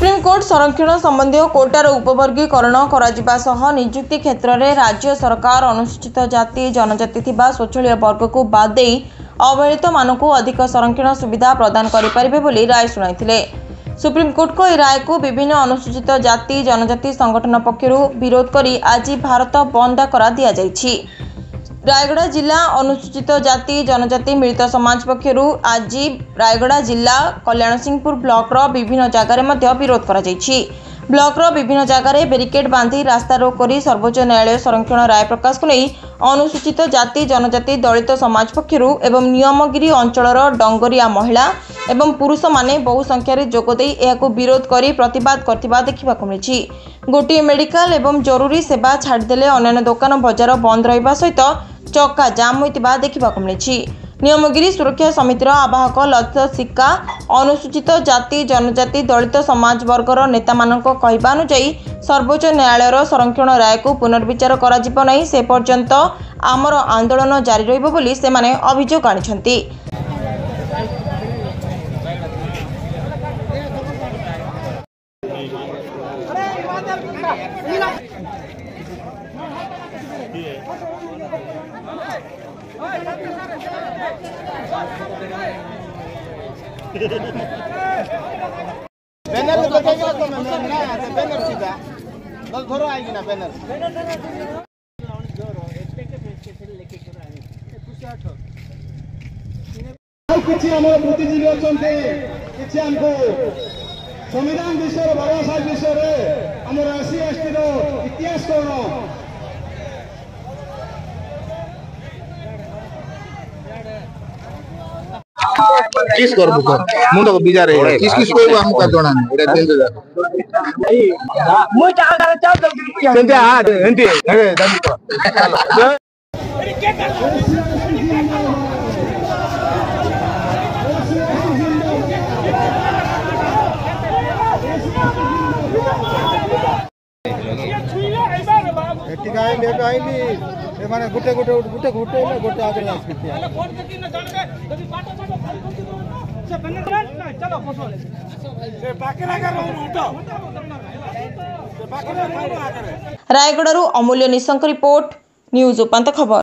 Supreme court संरक्षण संबंधी कोटार उपवर्गीकरण करा नियुक्ति क्षेत्र में राज्य सरकार अनुसूचित जाति जनजाति स्वच्छल वर्ग को बाद दे अवहेलित मानक अधिक संरक्षण सुविधा प्रदान करें राय शुणाई। सुप्रीमकोर्ट को राय को विभिन्न अनुसूचित जाति जनजाति संगठन पक्षर विरोध कर आज भारत बंद डाकरा दि जाइछि। रायगढ़ जिला अनुसूचित जाति जनजाति मिलित समाज पक्षर आज रायगढ़ जिला कल्याण सिंहपुर ब्लॉक रो विभिन्न जगह विरोध करा जाइछि। ब्लॉक रो विभिन्न जगह बेरिकेड बांधी रास्ता रोक कर सर्वोच्च न्यायालय संरक्षण राय प्रकाश को नहीं अनुसूचित जाति जनजाति दलित समाज पक्षर एवं नियमगिरी अंचल डंगरिया महिला एवं पुरुष माने बहु संख्यार जोगदे यह विरोध कर प्रतिवाद करथिबा देखा मिली। गोटे मेडिकल एवं जरूरी सेवा छाड़देले अन्य दुकान बजार बंद रहिबा सहित चक्का जाम होइतिबा देखा मिली। नियमगिरी सुरक्षा समितिर आवाहक ललित सिक्का अनुसूचित जाति जनजाति दलित समाज वर्गर नेता मानक कहवा अनुसायी सर्वोच्च न्यायालय संरक्षण राय को पुनर्विचार कराजिब नहीं से पर्यंत आमर आंदोलन जारी रहिबो बोली सेमाने अभियोग आनिछन्ति। बैनर तो लगेगा तो बैनर सीधा बस धरो आएगी ना बैनर किछि हमर बुद्धिजीवी अछन्ते किछि हमको संविधान विषय बाबा साहेब विषय रे हमर एससी एसटी रो इतिहास कोन किस करबो कर मुंड को बिजार रे किस कोइबो हम का जणा नै एटा दिन जा मु चाहा चाल सेंते आ एंती हे दादी तो अरे के कर एटी गाय ले आइली ए माने गुटे गुटे गुटे गुटे ले गुटे आगे लास करती है फोन देखि न जान रे जदी बाटो बाटो खाली करती से बन्ने चलो फसो से बाकी लगा उठो से बाकी लगा आगे। रायगढ़ अमूल्य निशंक रिपोर्ट न्यूज उपांत खबर।